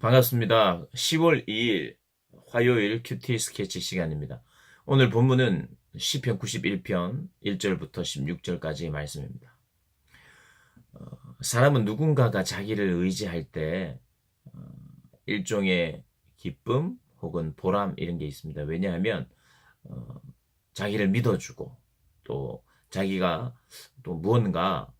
반갑습니다. 10월 2일 화요일 큐티 스케치 시간입니다. 오늘 본문은 시편 91편 1절부터 16절까지의 말씀입니다. 사람은 누군가가 자기를 의지할 때 일종의 기쁨 혹은 보람 이런 게 있습니다. 왜냐하면 자기를 믿어주고 또 자기가 또 무언가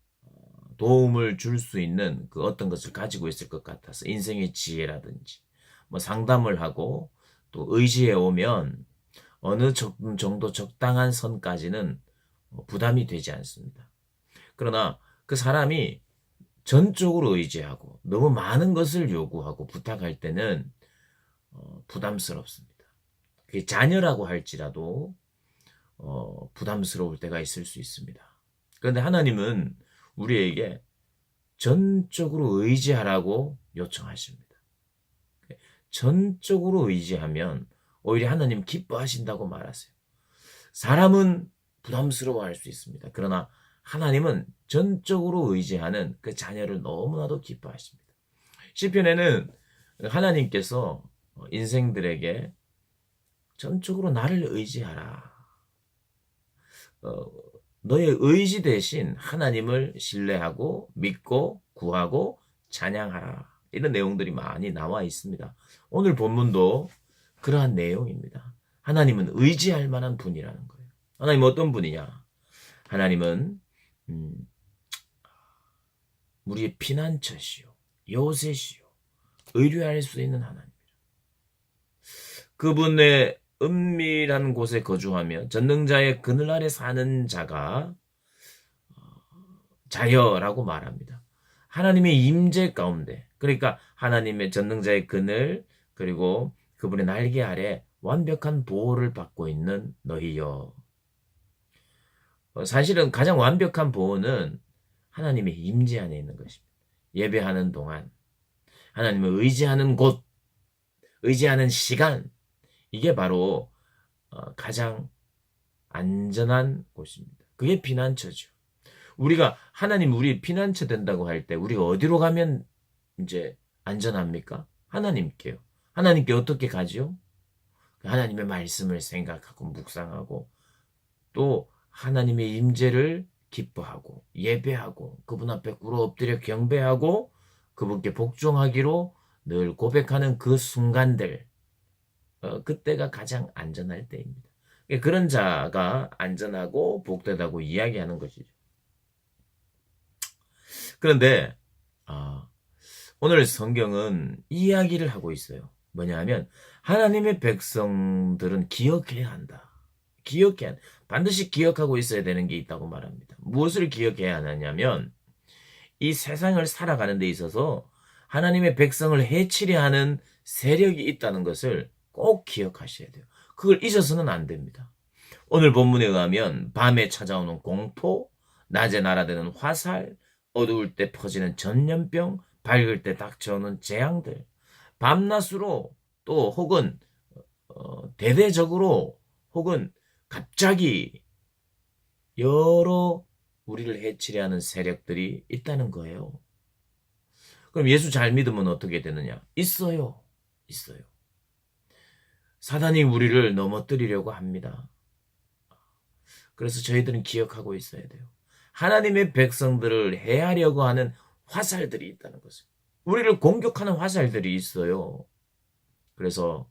도움을 줄 수 있는 그 어떤 것을 가지고 있을 것 같아서 인생의 지혜라든지 뭐 상담을 하고 또 의지해 오면 어느 정도 적당한 선까지는 부담이 되지 않습니다. 그러나 그 사람이 전적으로 의지하고 너무 많은 것을 요구하고 부탁할 때는 부담스럽습니다. 그게 자녀라고 할지라도 부담스러울 때가 있을 수 있습니다. 그런데 하나님은 우리에게 전적으로 의지하라고 요청하십니다. 전적으로 의지하면 오히려 하나님 기뻐하신다고 말하세요. 사람은 부담스러워할 수 있습니다. 그러나 하나님은 전적으로 의지하는 그 자녀를 너무나도 기뻐하십니다. 시편에는 하나님께서 인생들에게 전적으로 나를 의지하라. 너의 의지 대신 하나님을 신뢰하고 믿고 구하고 찬양하라. 이런 내용들이 많이 나와 있습니다. 오늘 본문도 그러한 내용입니다. 하나님은 의지할 만한 분이라는 거예요. 하나님은 어떤 분이냐? 하나님은 우리의 피난처시요, 요새시요, 의뢰할 수 있는 하나님입니다. 그분의 은밀한 곳에 거주하며 전능자의 그늘 아래 사는 자가 자여라고 말합니다. 하나님의 임재 가운데, 그러니까 하나님의 전능자의 그늘 그리고 그분의 날개 아래 완벽한 보호를 받고 있는 너희여. 사실은 가장 완벽한 보호는 하나님의 임재 안에 있는 것입니다. 예배하는 동안 하나님을 의지하는 곳, 의지하는 시간, 이게 바로 가장 안전한 곳입니다. 그게 피난처죠. 우리가 하나님 우리 피난처 된다고 할 때 우리가 어디로 가면 이제 안전합니까? 하나님께요. 하나님께 어떻게 가죠? 하나님의 말씀을 생각하고 묵상하고 또 하나님의 임재를 기뻐하고 예배하고 그분 앞에 꿇어 엎드려 경배하고 그분께 복종하기로 늘 고백하는 그 순간들, 그때가 가장 안전할 때입니다. 그런 자가 안전하고 복되다고 이야기하는 것이죠. 그런데 오늘 성경은 이야기를 하고 있어요. 뭐냐 하면 하나님의 백성들은 기억해야 한다. 반드시 기억하고 있어야 되는 게 있다고 말합니다. 무엇을 기억해야 하느냐면 이 세상을 살아가는 데 있어서 하나님의 백성을 해치려 하는 세력이 있다는 것을 꼭 기억하셔야 돼요. 그걸 잊어서는 안 됩니다. 오늘 본문에 의하면 밤에 찾아오는 공포, 낮에 날아드는 화살, 어두울 때 퍼지는 전염병, 밝을 때 닥쳐오는 재앙들, 밤낮으로 또 혹은 대대적으로 혹은 갑자기 여러 우리를 해치려 하는 세력들이 있다는 거예요. 그럼 예수 잘 믿으면 어떻게 되느냐? 있어요. 사단이 우리를 넘어뜨리려고 합니다. 그래서 저희들은 기억하고 있어야 돼요. 하나님의 백성들을 해하려고 하는 화살들이 있다는 것을. 우리를 공격하는 화살들이 있어요. 그래서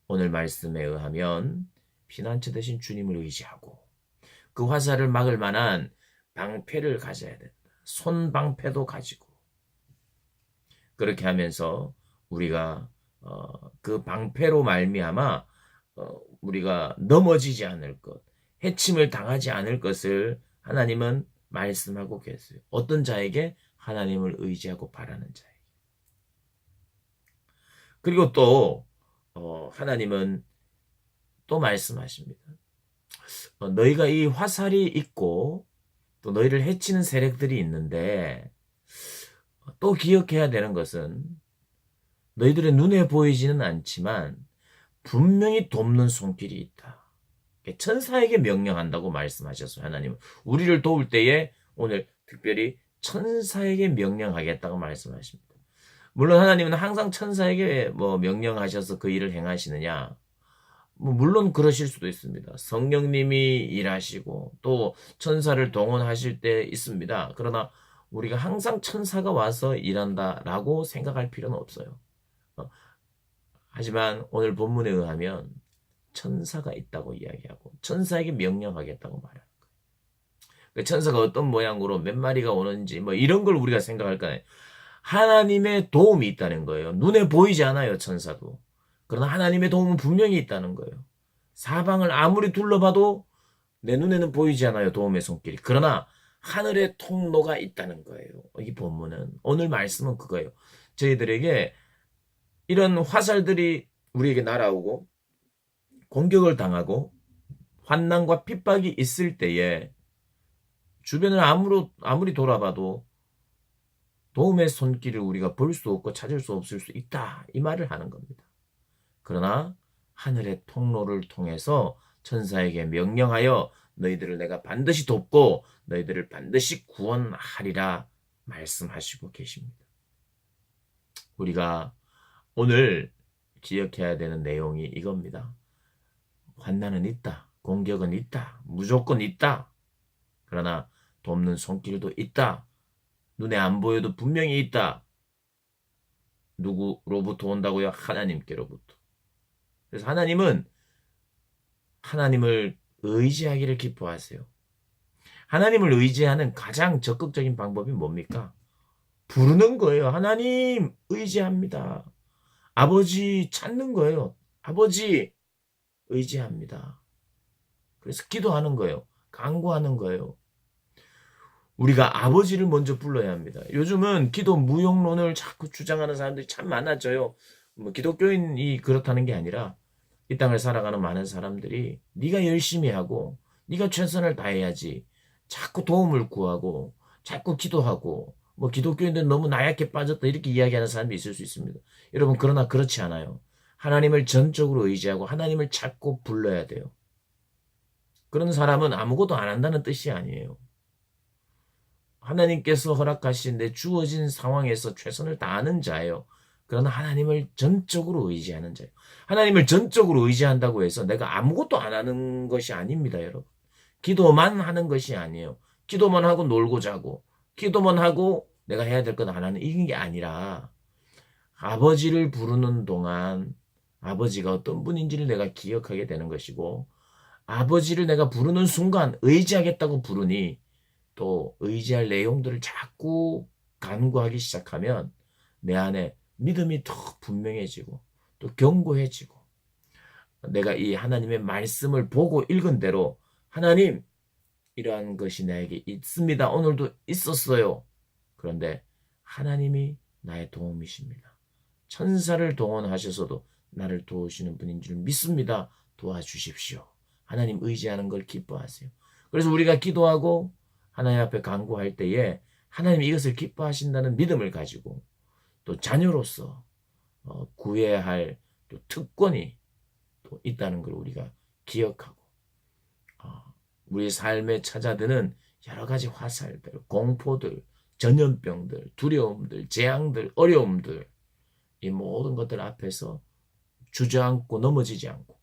오늘 말씀에 의하면 피난처 대신 주님을 의지하고 그 화살을 막을 만한 방패를 가져야 된다. 손방패도 가지고 그렇게 하면서 우리가 그 방패로 말미암아 우리가 넘어지지 않을 것, 해침을 당하지 않을 것을 하나님은 말씀하고 계세요. 어떤 자에게? 하나님을 의지하고 바라는 자에게. 그리고 또 하나님은 또 말씀하십니다. 너희가 이 화살이 있고 또 너희를 해치는 세력들이 있는데 또 기억해야 되는 것은 너희들의 눈에 보이지는 않지만 분명히 돕는 손길이 있다. 천사에게 명령한다고 말씀하셨어요. 하나님은 우리를 도울 때에 오늘 특별히 천사에게 명령하겠다고 말씀하십니다. 물론 하나님은 항상 천사에게 뭐 명령하셔서 그 일을 행하시느냐? 뭐 물론 그러실 수도 있습니다. 성령님이 일하시고 또 천사를 동원하실 때 있습니다. 그러나 우리가 항상 천사가 와서 일한다라고 생각할 필요는 없어요. 어, 하지만 오늘 본문에 의하면 천사가 있다고 이야기하고 천사에게 명령하겠다고 말해요. 그 천사가 어떤 모양으로 몇 마리가 오는지 뭐 이런 걸 우리가 생각할까요? 하나님의 도움이 있다는 거예요. 눈에 보이지 않아요, 천사도. 그러나 하나님의 도움은 분명히 있다는 거예요. 사방을 아무리 둘러봐도 내 눈에는 보이지 않아요, 도움의 손길이. 그러나 하늘의 통로가 있다는 거예요. 이 본문은. 오늘 말씀은 그거예요. 저희들에게 이런 화살들이 우리에게 날아오고 공격을 당하고 환난과 핍박이 있을 때에 주변을 아무리 돌아봐도 도움의 손길을 우리가 볼 수 없고 찾을 수 없을 수 있다. 이 말을 하는 겁니다. 그러나 하늘의 통로를 통해서 천사에게 명령하여 너희들을 내가 반드시 돕고 너희들을 반드시 구원하리라 말씀하시고 계십니다. 우리가 오늘 기억해야 되는 내용이 이겁니다. 환난은 있다. 공격은 있다. 무조건 있다. 그러나 돕는 손길도 있다. 눈에 안 보여도 분명히 있다. 누구로부터 온다고요? 하나님께로부터. 그래서 하나님은 하나님을 의지하기를 기뻐하세요. 하나님을 의지하는 가장 적극적인 방법이 뭡니까? 부르는 거예요. 하나님 의지합니다. 아버지 찾는 거예요. 아버지 의지합니다. 그래서 기도하는 거예요. 간구하는 거예요. 우리가 아버지를 먼저 불러야 합니다. 요즘은 기도 무용론을 자꾸 주장하는 사람들이 참 많아져요. 뭐 기독교인이 그렇다는 게 아니라 이 땅을 살아가는 많은 사람들이 네가 열심히 하고 네가 최선을 다해야지 자꾸 도움을 구하고 자꾸 기도하고 뭐 기독교인들은 너무 나약해 빠졌다 이렇게 이야기하는 사람이 있을 수 있습니다. 여러분 그러나 그렇지 않아요. 하나님을 전적으로 의지하고 하나님을 찾고 불러야 돼요. 그런 사람은 아무것도 안 한다는 뜻이 아니에요. 하나님께서 허락하신 내 주어진 상황에서 최선을 다하는 자예요. 그러나 하나님을 전적으로 의지하는 자예요. 하나님을 전적으로 의지한다고 해서 내가 아무것도 안 하는 것이 아닙니다, 여러분. 기도만 하는 것이 아니에요. 기도만 하고 놀고 자고, 기도만 하고 내가 해야 될 건 안 하는 이게 아니라 아버지를 부르는 동안 아버지가 어떤 분인지를 내가 기억하게 되는 것이고 아버지를 내가 부르는 순간 의지하겠다고 부르니 또 의지할 내용들을 자꾸 간구하기 시작하면 내 안에 믿음이 더 분명해지고 또 견고해지고 내가 이 하나님의 말씀을 보고 읽은 대로 하나님 이러한 것이 나에게 있습니다. 오늘도 있었어요. 그런데 하나님이 나의 도움이십니다. 천사를 동원하셔서도 나를 도우시는 분인 줄 믿습니다. 도와주십시오. 하나님 의지하는 걸 기뻐하세요. 그래서 우리가 기도하고 하나님 앞에 간구할 때에 하나님이 이것을 기뻐하신다는 믿음을 가지고 또 자녀로서 구해야 할 또 특권이 또 있다는 걸 우리가 기억하고 우리 삶에 찾아드는 여러 가지 화살들, 공포들, 전염병들, 두려움들, 재앙들, 어려움들 이 모든 것들 앞에서 주저앉고 넘어지지 않고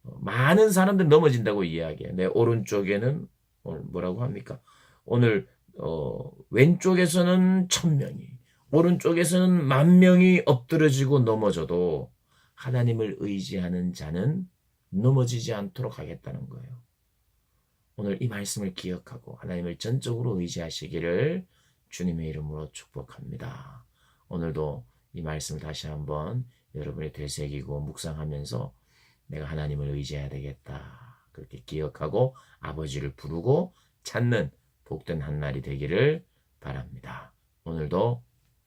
많은 사람들 넘어진다고 이야기해. 내 오른쪽에는 오늘 뭐라고 합니까? 오늘 왼쪽에서는 1000명이 오른쪽에서는 10,000명이 엎드러지고 넘어져도 하나님을 의지하는 자는 넘어지지 않도록 하겠다는 거예요. 오늘 이 말씀을 기억하고 하나님을 전적으로 의지하시기를 주님의 이름으로 축복합니다. 오늘도 이 말씀을 다시 한번 여러분이 되새기고 묵상하면서 내가 하나님을 의지해야 되겠다. 그렇게 기억하고 아버지를 부르고 찾는 복된 한날이 되기를 바랍니다. 오늘도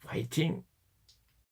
화이팅!